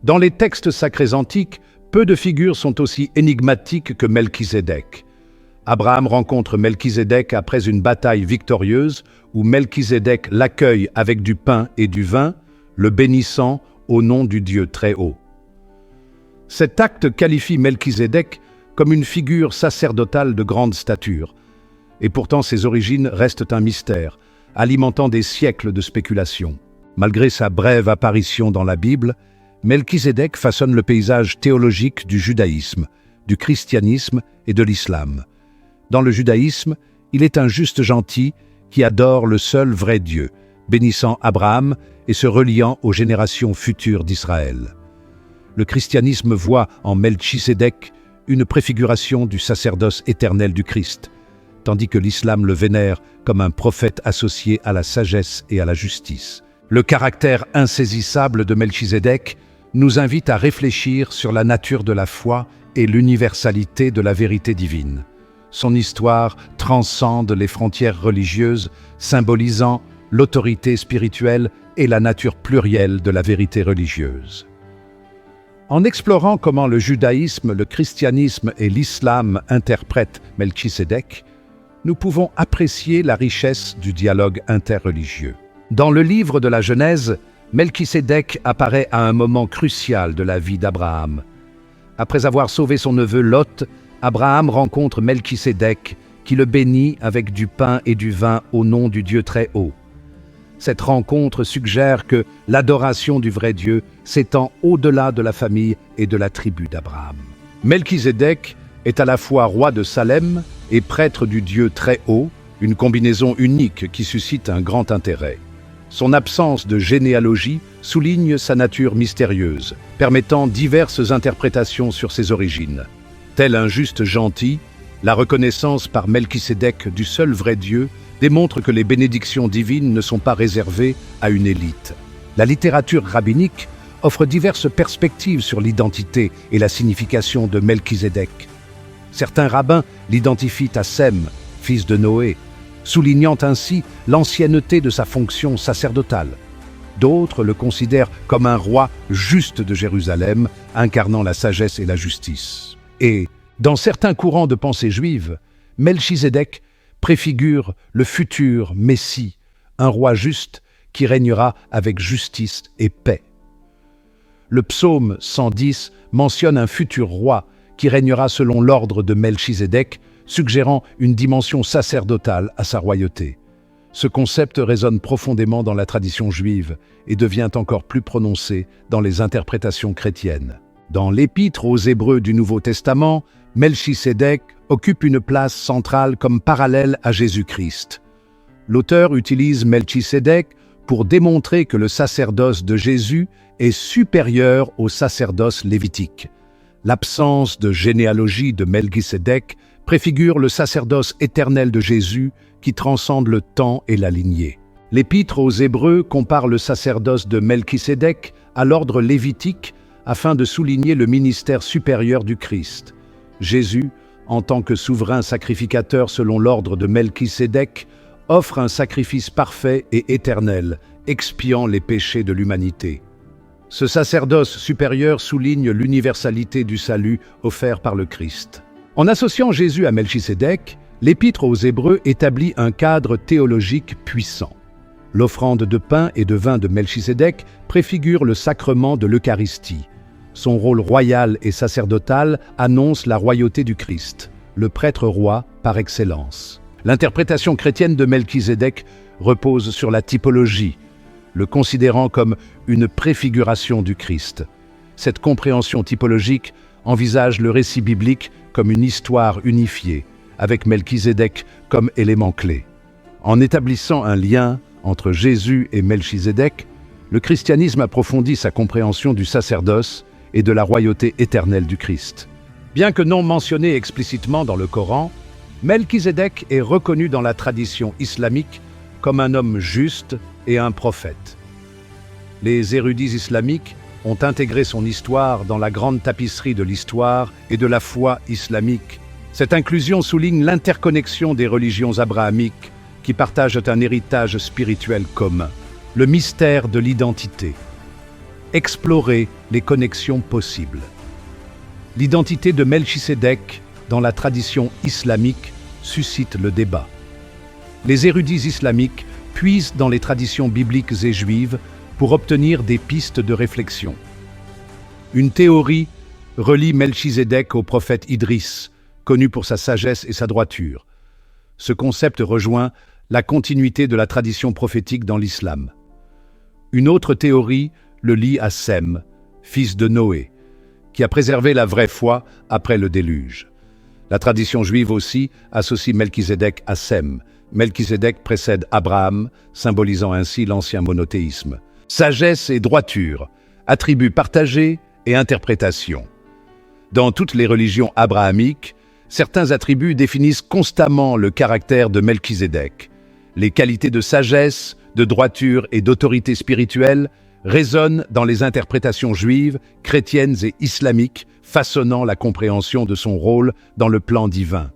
Dans les textes sacrés antiques, peu de figures sont aussi énigmatiques que Melchisédek. Abraham rencontre Melchisédek après une bataille victorieuse où Melchisédek l'accueille avec du pain et du vin, le bénissant au nom du Dieu très haut. Cet acte qualifie Melchisédek comme une figure sacerdotale de grande stature, et pourtant ses origines restent un mystère, alimentant des siècles de spéculation. Malgré sa brève apparition dans la Bible, Melchisédek façonne le paysage théologique du judaïsme, du christianisme et de l'islam. Dans le judaïsme, il est un juste gentil qui adore le seul vrai Dieu, bénissant Abraham et se reliant aux générations futures d'Israël. Le christianisme voit en Melchisédek une préfiguration du sacerdoce éternel du Christ, tandis que l'islam le vénère comme un prophète associé à la sagesse et à la justice. Le caractère insaisissable de Melchisédek nous invite à réfléchir sur la nature de la foi et l'universalité de la vérité divine. Son histoire transcende les frontières religieuses, symbolisant l'autorité spirituelle et la nature plurielle de la vérité religieuse. En explorant comment le judaïsme, le christianisme et l'islam interprètent Melchisédek, nous pouvons apprécier la richesse du dialogue interreligieux. Dans le livre de la Genèse, Melchisédek apparaît à un moment crucial de la vie d'Abraham. Après avoir sauvé son neveu Lot, Abraham rencontre Melchisédek, qui le bénit avec du pain et du vin au nom du Dieu très haut. Cette rencontre suggère que l'adoration du vrai Dieu s'étend au-delà de la famille et de la tribu d'Abraham. Melchisédek est à la fois roi de Salem et prêtre du Dieu très haut, une combinaison unique qui suscite un grand intérêt. Son absence de généalogie souligne sa nature mystérieuse, permettant diverses interprétations sur ses origines. Tel un juste gentil, la reconnaissance par Melchisédek du seul vrai Dieu démontre que les bénédictions divines ne sont pas réservées à une élite. La littérature rabbinique offre diverses perspectives sur l'identité et la signification de Melchisédek. Certains rabbins l'identifient à Sem, fils de Noé, soulignant ainsi l'ancienneté de sa fonction sacerdotale. D'autres le considèrent comme un roi juste de Jérusalem, incarnant la sagesse et la justice. Et, dans certains courants de pensée juive, Melchisédek préfigure le futur Messie, un roi juste qui régnera avec justice et paix. Le psaume 110 mentionne un futur roi qui régnera selon l'ordre de Melchisédek, suggérant une dimension sacerdotale à sa royauté. Ce concept résonne profondément dans la tradition juive et devient encore plus prononcé dans les interprétations chrétiennes. Dans l'Épître aux Hébreux du Nouveau Testament, Melchisédek occupe une place centrale comme parallèle à Jésus-Christ. L'auteur utilise Melchisédek pour démontrer que le sacerdoce de Jésus est supérieur au sacerdoce lévitique. L'absence de généalogie de Melchisédek préfigure le sacerdoce éternel de Jésus qui transcende le temps et la lignée. L'Épître aux Hébreux compare le sacerdoce de Melchisédek à l'ordre lévitique afin de souligner le ministère supérieur du Christ. Jésus, en tant que souverain sacrificateur selon l'ordre de Melchisédek, offre un sacrifice parfait et éternel, expiant les péchés de l'humanité. Ce sacerdoce supérieur souligne l'universalité du salut offert par le Christ. En associant Jésus à Melchisédek, l'Épître aux Hébreux établit un cadre théologique puissant. L'offrande de pain et de vin de Melchisédek préfigure le sacrement de l'Eucharistie. Son rôle royal et sacerdotal annonce la royauté du Christ, le prêtre roi par excellence. L'interprétation chrétienne de Melchisédek repose sur la typologie, le considérant comme une préfiguration du Christ. Cette compréhension typologique envisage le récit biblique comme une histoire unifiée, avec Melchisédek comme élément clé. En établissant un lien entre Jésus et Melchisédek, le christianisme approfondit sa compréhension du sacerdoce et de la royauté éternelle du Christ. Bien que non mentionné explicitement dans le Coran, Melchisédek est reconnu dans la tradition islamique comme un homme juste et un prophète. Les érudits islamiques ont intégré son histoire dans la grande tapisserie de l'histoire et de la foi islamique. Cette inclusion souligne l'interconnexion des religions abrahamiques qui partagent un héritage spirituel commun, le mystère de l'identité. explorer les connexions possibles. L'identité de Melchisédek dans la tradition islamique suscite le débat. Les érudits islamiques puisent dans les traditions bibliques et juives pour obtenir des pistes de réflexion. Une théorie relie Melchisédek au prophète Idriss, connu pour sa sagesse et sa droiture. Ce concept rejoint la continuité de la tradition prophétique dans l'islam. Une autre théorie le lie à Sem, fils de Noé, qui a préservé la vraie foi après le déluge. La tradition juive aussi associe Melchisédek à Sem. Melchisédek précède Abraham, symbolisant ainsi l'ancien monothéisme. Sagesse et droiture, attributs partagés et interprétations. Dans toutes les religions abrahamiques, certains attributs définissent constamment le caractère de Melchisédek. Les qualités de sagesse, de droiture et d'autorité spirituelle résonnent dans les interprétations juives, chrétiennes et islamiques, façonnant la compréhension de son rôle dans le plan divin.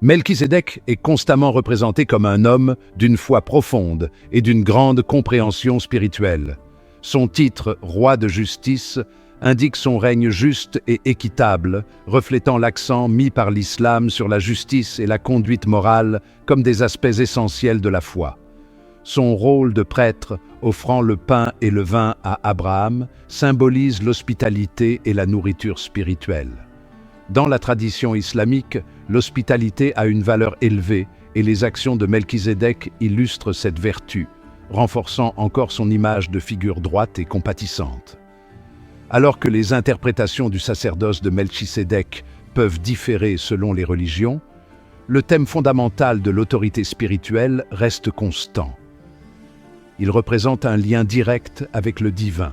Melchisédek est constamment représenté comme un homme d'une foi profonde et d'une grande compréhension spirituelle. Son titre, roi de justice, indique son règne juste et équitable, reflétant l'accent mis par l'islam sur la justice et la conduite morale comme des aspects essentiels de la foi. Son rôle de prêtre, offrant le pain et le vin à Abraham, symbolise l'hospitalité et la nourriture spirituelle. Dans la tradition islamique, l'hospitalité a une valeur élevée et les actions de Melchisédek illustrent cette vertu, renforçant encore son image de figure droite et compatissante. Alors que les interprétations du sacerdoce de Melchisédek peuvent différer selon les religions, le thème fondamental de l'autorité spirituelle reste constant. Il représente un lien direct avec le divin,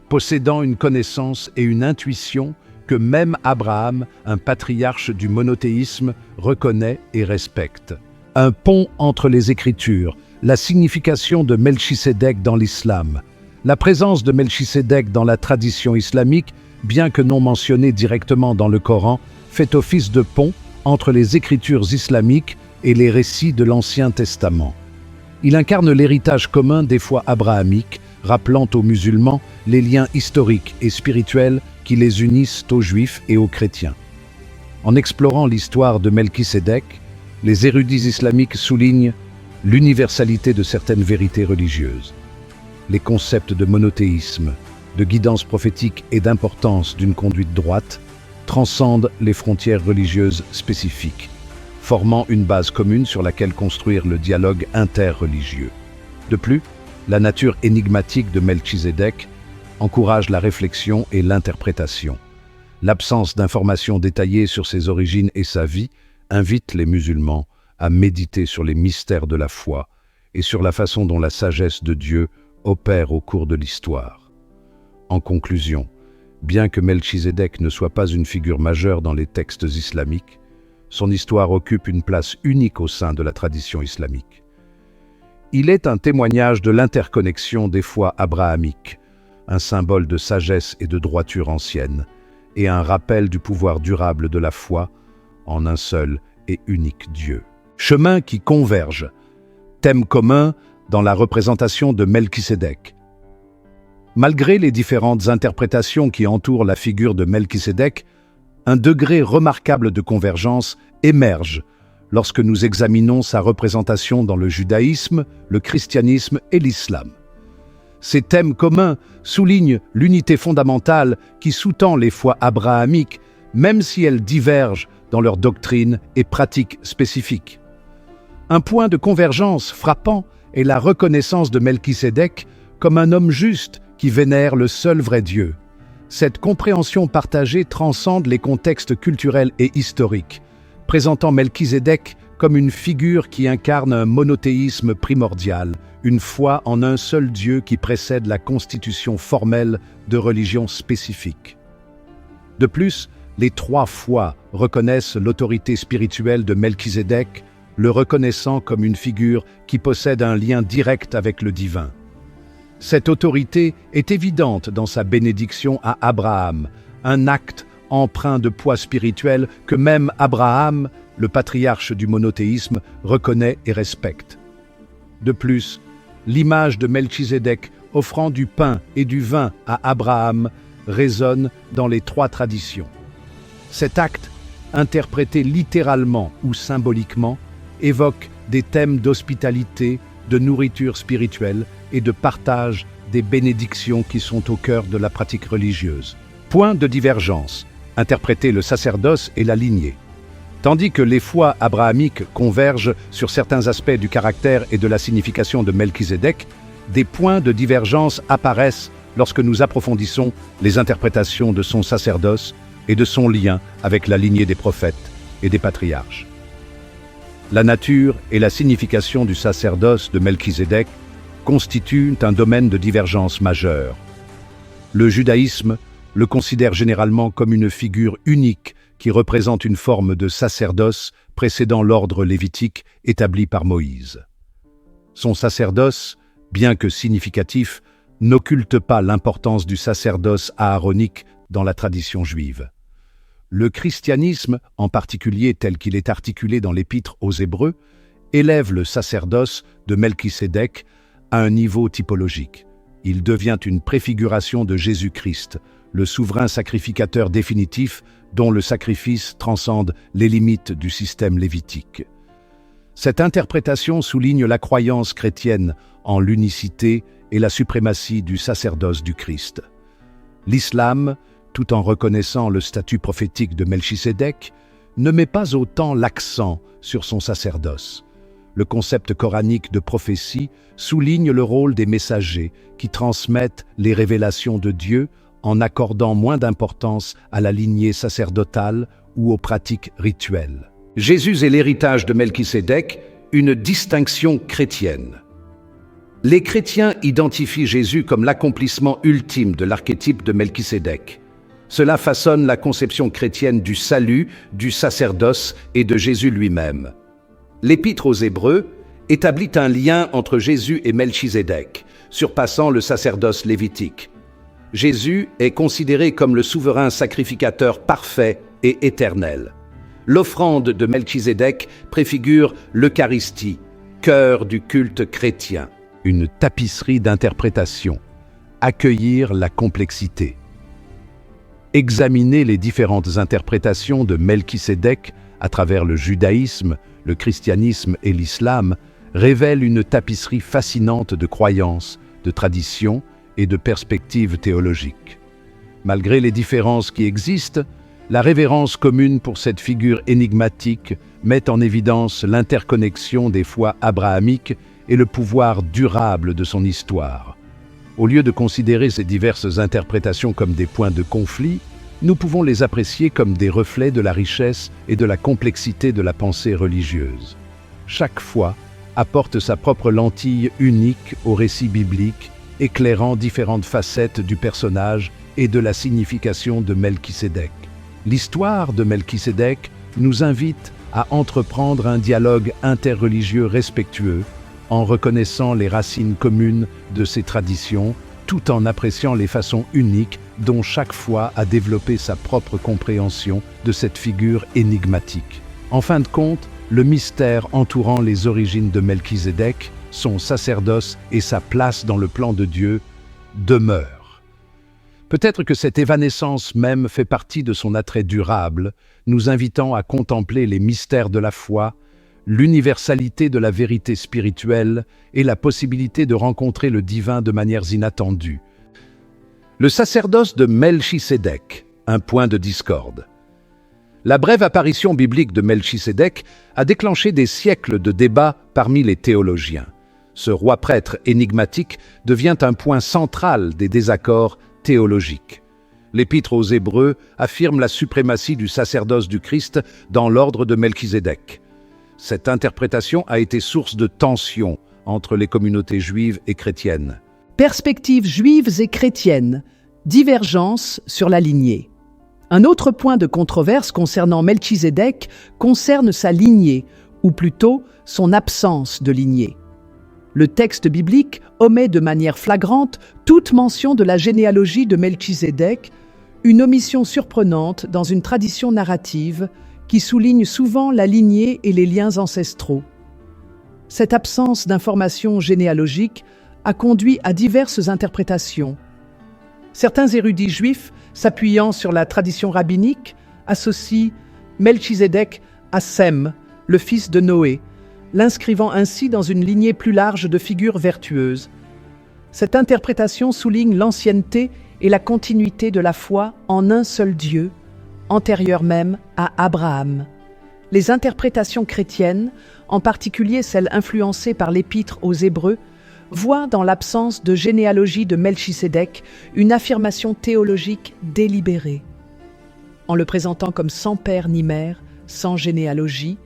possédant une connaissance et une intuition que même Abraham, un patriarche du monothéisme, reconnaît et respecte. Un pont entre les Écritures, la signification de Melchisédek dans l'islam. La présence de Melchisédek dans la tradition islamique, bien que non mentionnée directement dans le Coran, fait office de pont entre les Écritures islamiques et les récits de l'Ancien Testament. Il incarne l'héritage commun des foi abrahamiques, rappelant aux musulmans les liens historiques et spirituels qui les unissent aux juifs et aux chrétiens. En explorant l'histoire de Melchisédek, les érudits islamiques soulignent l'universalité de certaines vérités religieuses. Les concepts de monothéisme, de guidance prophétique et d'importance d'une conduite droite transcendent les frontières religieuses spécifiques, formant une base commune sur laquelle construire le dialogue interreligieux. De plus, la nature énigmatique de Melchisédek encourage la réflexion et l'interprétation. L'absence d'informations détaillées sur ses origines et sa vie invite les musulmans à méditer sur les mystères de la foi et sur la façon dont la sagesse de Dieu opère au cours de l'histoire. En conclusion, bien que Melchisédek ne soit pas une figure majeure dans les textes islamiques, son histoire occupe une place unique au sein de la tradition islamique. Il est un témoignage de l'interconnexion des foi abrahamiques, un symbole de sagesse et de droiture ancienne, et un rappel du pouvoir durable de la foi en un seul et unique Dieu. Chemins qui convergent, thème commun dans la représentation de Melchisédek. Malgré les différentes interprétations qui entourent la figure de Melchisédek, un degré remarquable de convergence émerge lorsque nous examinons sa représentation dans le judaïsme, le christianisme et l'islam. Ces thèmes communs soulignent l'unité fondamentale qui sous-tend les foi abrahamiques, même si elles divergent dans leurs doctrines et pratiques spécifiques. Un point de convergence frappant est la reconnaissance de Melchisédek comme un homme juste qui vénère le seul vrai Dieu. Cette compréhension partagée transcende les contextes culturels et historiques, présentant Melchisédek comme une figure qui incarne un monothéisme primordial, une foi en un seul Dieu qui précède la constitution formelle de religions spécifiques. De plus, les trois foi reconnaissent l'autorité spirituelle de Melchisédek, le reconnaissant comme une figure qui possède un lien direct avec le divin. Cette autorité est évidente dans sa bénédiction à Abraham, un acte empreint de poids spirituel que même Abraham, le patriarche du monothéisme, reconnaît et respecte. De plus, l'image de Melchisédek offrant du pain et du vin à Abraham résonne dans les trois traditions. Cet acte, interprété littéralement ou symboliquement, évoque des thèmes d'hospitalité, de nourriture spirituelle et de partage des bénédictions qui sont au cœur de la pratique religieuse. Point de divergence, interpréter le sacerdoce et la lignée. Tandis que les foi abrahamiques convergent sur certains aspects du caractère et de la signification de Melchizedek, des points de divergence apparaissent lorsque nous approfondissons les interprétations de son sacerdoce et de son lien avec la lignée des prophètes et des patriarches. La nature et la signification du sacerdoce de Melchizedek constituent un domaine de divergence majeure. Le judaïsme le considère généralement comme une figure unique qui représente une forme de sacerdoce précédant l'ordre lévitique établi par Moïse. Son sacerdoce, bien que significatif, n'occulte pas l'importance du sacerdoce aaronique dans la tradition juive. Le christianisme, en particulier tel qu'il est articulé dans l'Épître aux Hébreux, élève le sacerdoce de Melchisédek à un niveau typologique. Il devient une préfiguration de Jésus-Christ, le souverain sacrificateur définitif dont le sacrifice transcende les limites du système lévitique. Cette interprétation souligne la croyance chrétienne en l'unicité et la suprématie du sacerdoce du Christ. L'islam, tout en reconnaissant le statut prophétique de Melchisédek, ne met pas autant l'accent sur son sacerdoce. Le concept coranique de prophétie souligne le rôle des messagers qui transmettent les révélations de Dieu en accordant moins d'importance à la lignée sacerdotale ou aux pratiques rituelles. Jésus est l'héritage de Melchisédek, une distinction chrétienne. Les chrétiens identifient Jésus comme l'accomplissement ultime de l'archétype de Melchisédek. Cela façonne la conception chrétienne du salut, du sacerdoce et de Jésus lui-même. L'Épître aux Hébreux établit un lien entre Jésus et Melchisédek, surpassant le sacerdoce lévitique. Jésus est considéré comme le souverain sacrificateur parfait et éternel. L'offrande de Melchisédek préfigure l'Eucharistie, cœur du culte chrétien. Une tapisserie d'interprétation. Accueillir la complexité. Examiner les différentes interprétations de Melchisédek à travers le judaïsme, le christianisme et l'islam révèle une tapisserie fascinante de croyances, de traditions et de perspectives théologiques. Malgré les différences qui existent, la révérence commune pour cette figure énigmatique met en évidence l'interconnexion des foi abrahamiques et le pouvoir durable de son histoire. Au lieu de considérer ces diverses interprétations comme des points de conflit, nous pouvons les apprécier comme des reflets de la richesse et de la complexité de la pensée religieuse. Chaque foi apporte sa propre lentille unique au récit biblique, éclairant différentes facettes du personnage et de la signification de Melchisédek. L'histoire de Melchisédek nous invite à entreprendre un dialogue interreligieux respectueux en reconnaissant les racines communes de ces traditions, tout en appréciant les façons uniques dont chaque foi a développé sa propre compréhension de cette figure énigmatique. En fin de compte, le mystère entourant les origines de Melchisédek, son sacerdoce et sa place dans le plan de Dieu demeurent. Peut-être que cette évanescence même fait partie de son attrait durable, nous invitant à contempler les mystères de la foi, l'universalité de la vérité spirituelle et la possibilité de rencontrer le divin de manières inattendues. Le sacerdoce de Melchisédek, un point de discorde. La brève apparition biblique de Melchisédek a déclenché des siècles de débats parmi les théologiens. Ce roi-prêtre énigmatique devient un point central des désaccords théologiques. L'Épître aux Hébreux affirme la suprématie du sacerdoce du Christ dans l'ordre de Melchisédek. Cette interprétation a été source de tensions entre les communautés juives et chrétiennes. Perspectives juives et chrétiennes, divergence sur la lignée. Un autre point de controverse concernant Melchisédek concerne sa lignée, ou plutôt son absence de lignée. Le texte biblique omet de manière flagrante toute mention de la généalogie de Melchisédek, une omission surprenante dans une tradition narrative qui souligne souvent la lignée et les liens ancestraux. Cette absence d'informations généalogiques a conduit à diverses interprétations. Certains érudits juifs, s'appuyant sur la tradition rabbinique, associent Melchizedek à Sem, le fils de Noé, l'inscrivant ainsi dans une lignée plus large de figures vertueuses. Cette interprétation souligne l'ancienneté et la continuité de la foi en un seul Dieu, antérieure même à Abraham. Les interprétations chrétiennes, en particulier celles influencées par l'Épître aux Hébreux, voient dans l'absence de généalogie de Melchisédek une affirmation théologique délibérée. En le présentant comme sans père ni mère, sans généalogie,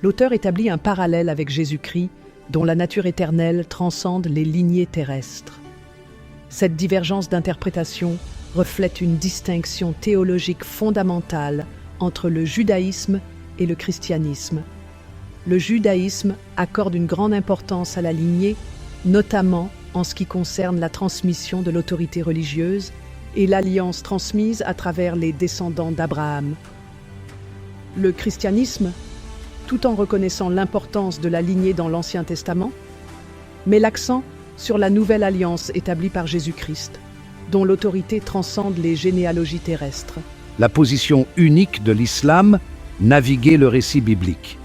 l'auteur établit un parallèle avec Jésus-Christ, dont la nature éternelle transcende les lignées terrestres. Cette divergence d'interprétation reflète une distinction théologique fondamentale entre le judaïsme et le christianisme. Le judaïsme accorde une grande importance à la lignée, notamment en ce qui concerne la transmission de l'autorité religieuse et l'alliance transmise à travers les descendants d'Abraham. Le christianisme, tout en reconnaissant l'importance de la lignée dans l'Ancien Testament, met l'accent sur la nouvelle alliance établie par Jésus-Christ, dont l'autorité transcende les généalogies terrestres. La position unique de l'islam, naviguer le récit biblique.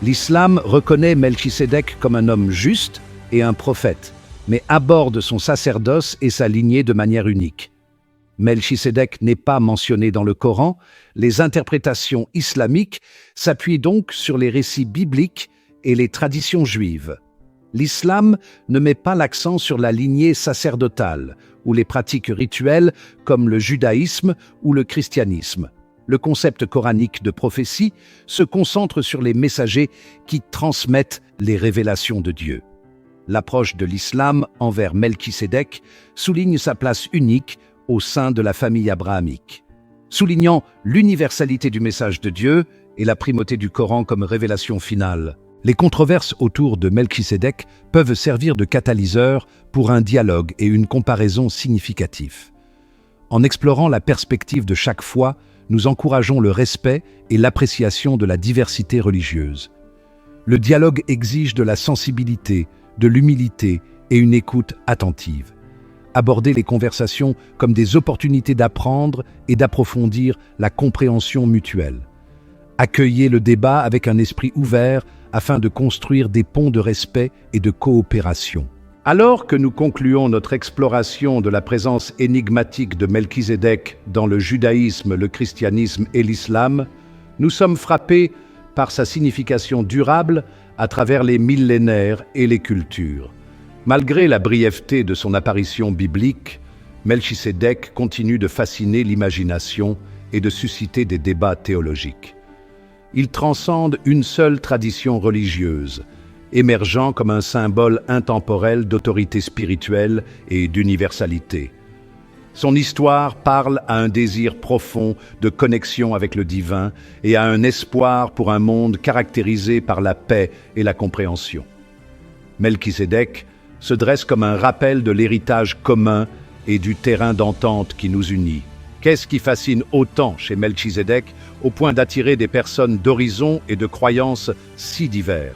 L'islam reconnaît Melchisédek comme un homme juste et un prophète, mais aborde son sacerdoce et sa lignée de manière unique. Melchisédek n'est pas mentionné dans le Coran, les interprétations islamiques s'appuient donc sur les récits bibliques et les traditions juives. L'islam ne met pas l'accent sur la lignée sacerdotale ou les pratiques rituelles comme le judaïsme ou le christianisme. Le concept coranique de prophétie se concentre sur les messagers qui transmettent les révélations de Dieu. L'approche de l'islam envers Melchisédek souligne sa place unique au sein de la famille abrahamique, soulignant l'universalité du message de Dieu et la primauté du Coran comme révélation finale. Les controverses autour de Melchisédek peuvent servir de catalyseur pour un dialogue et une comparaison significatifs. En explorant la perspective de chaque foi, nous encourageons le respect et l'appréciation de la diversité religieuse. Le dialogue exige de la sensibilité, de l'humilité et une écoute attentive. Aborder les conversations comme des opportunités d'apprendre et d'approfondir la compréhension mutuelle. Accueillez le débat avec un esprit ouvert afin de construire des ponts de respect et de coopération. Alors que nous concluons notre exploration de la présence énigmatique de Melchisédek dans le judaïsme, le christianisme et l'islam, nous sommes frappés par sa signification durable à travers les millénaires et les cultures. Malgré la brièveté de son apparition biblique, Melchisédek continue de fasciner l'imagination et de susciter des débats théologiques. Il transcende une seule tradition religieuse, émergeant comme un symbole intemporel d'autorité spirituelle et d'universalité. Son histoire parle à un désir profond de connexion avec le divin et à un espoir pour un monde caractérisé par la paix et la compréhension. Melchisédek se dresse comme un rappel de l'héritage commun et du terrain d'entente qui nous unit. Qu'est-ce qui fascine autant chez Melchisédek au point d'attirer des personnes d'horizons et de croyances si divers?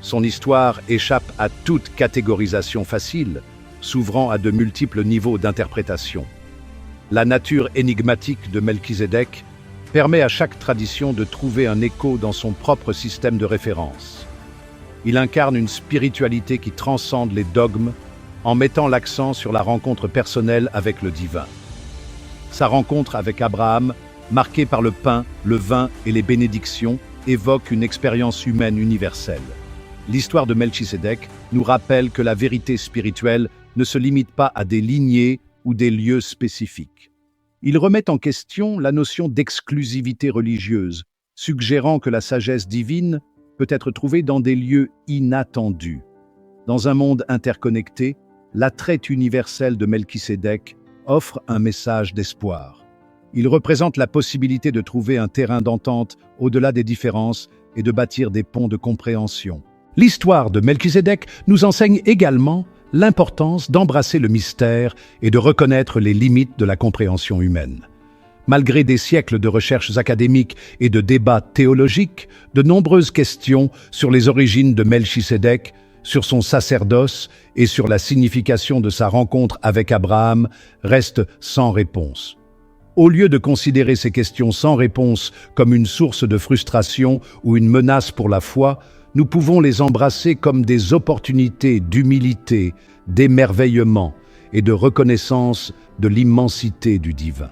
Son histoire échappe à toute catégorisation facile, s'ouvrant à de multiples niveaux d'interprétation. La nature énigmatique de Melchisédek permet à chaque tradition de trouver un écho dans son propre système de référence. Il incarne une spiritualité qui transcende les dogmes en mettant l'accent sur la rencontre personnelle avec le divin. Sa rencontre avec Abraham, marquée par le pain, le vin et les bénédictions, évoque une expérience humaine universelle. L'histoire de Melchisédek nous rappelle que la vérité spirituelle ne se limite pas à des lignées ou des lieux spécifiques. Il remet en question la notion d'exclusivité religieuse, suggérant que la sagesse divine peut être trouvée dans des lieux inattendus. Dans un monde interconnecté, l'attrait universel de Melchisédek offre un message d'espoir. Il représente la possibilité de trouver un terrain d'entente au-delà des différences et de bâtir des ponts de compréhension. L'histoire de Melchisédek nous enseigne également l'importance d'embrasser le mystère et de reconnaître les limites de la compréhension humaine. Malgré des siècles de recherches académiques et de débats théologiques, de nombreuses questions sur les origines de Melchisédek sur son sacerdoce et sur la signification de sa rencontre avec Abraham restent sans réponse. Au lieu de considérer ces questions sans réponse comme une source de frustration ou une menace pour la foi, nous pouvons les embrasser comme des opportunités d'humilité, d'émerveillement et de reconnaissance de l'immensité du divin.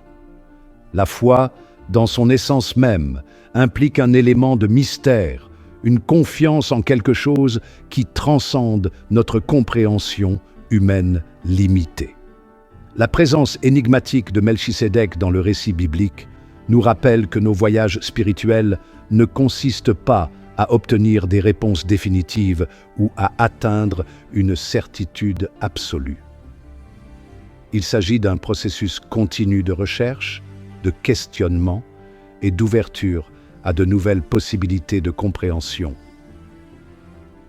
La foi, dans son essence même, implique un élément de mystère, une confiance en quelque chose qui transcende notre compréhension humaine limitée. La présence énigmatique de Melchisédek dans le récit biblique nous rappelle que nos voyages spirituels ne consistent pas à obtenir des réponses définitives ou à atteindre une certitude absolue. Il s'agit d'un processus continu de recherche, de questionnement et d'ouverture à de nouvelles possibilités de compréhension.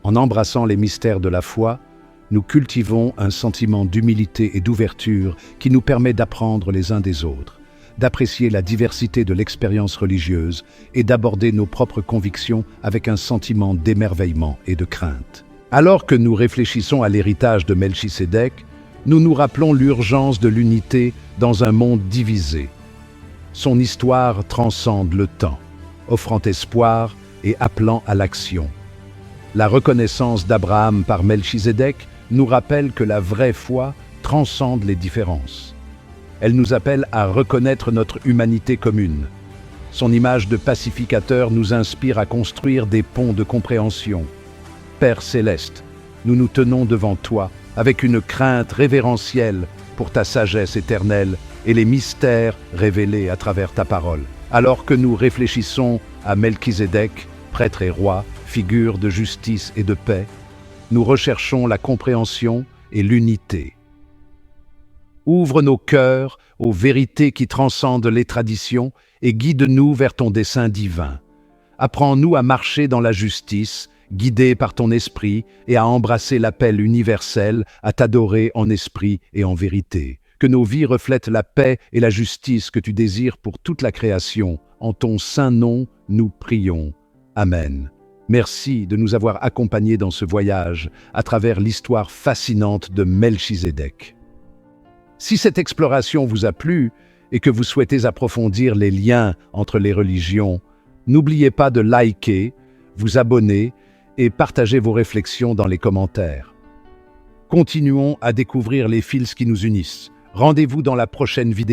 En embrassant les mystères de la foi, nous cultivons un sentiment d'humilité et d'ouverture qui nous permet d'apprendre les uns des autres, d'apprécier la diversité de l'expérience religieuse et d'aborder nos propres convictions avec un sentiment d'émerveillement et de crainte. Alors que nous réfléchissons à l'héritage de Melchisédek, nous nous rappelons l'urgence de l'unité dans un monde divisé. Son histoire transcende le temps, offrant espoir et appelant à l'action. La reconnaissance d'Abraham par Melchisédek nous rappelle que la vraie foi transcende les différences. Elle nous appelle à reconnaître notre humanité commune. Son image de pacificateur nous inspire à construire des ponts de compréhension. Père céleste, nous nous tenons devant toi avec une crainte révérentielle pour ta sagesse éternelle et les mystères révélés à travers ta parole. Alors que nous réfléchissons à Melchisédek, prêtre et roi, figure de justice et de paix, nous recherchons la compréhension et l'unité. Ouvre nos cœurs aux vérités qui transcendent les traditions et guide-nous vers ton dessein divin. Apprends-nous à marcher dans la justice, guidés par ton esprit, et à embrasser l'appel universel à t'adorer en esprit et en vérité. Que nos vies reflètent la paix et la justice que tu désires pour toute la création. En ton saint nom, nous prions. Amen. Merci de nous avoir accompagnés dans ce voyage à travers l'histoire fascinante de Melchisédek. Si cette exploration vous a plu et que vous souhaitez approfondir les liens entre les religions, n'oubliez pas de liker, vous abonner et partager vos réflexions dans les commentaires. Continuons à découvrir les fils qui nous unissent. Rendez-vous dans la prochaine vidéo.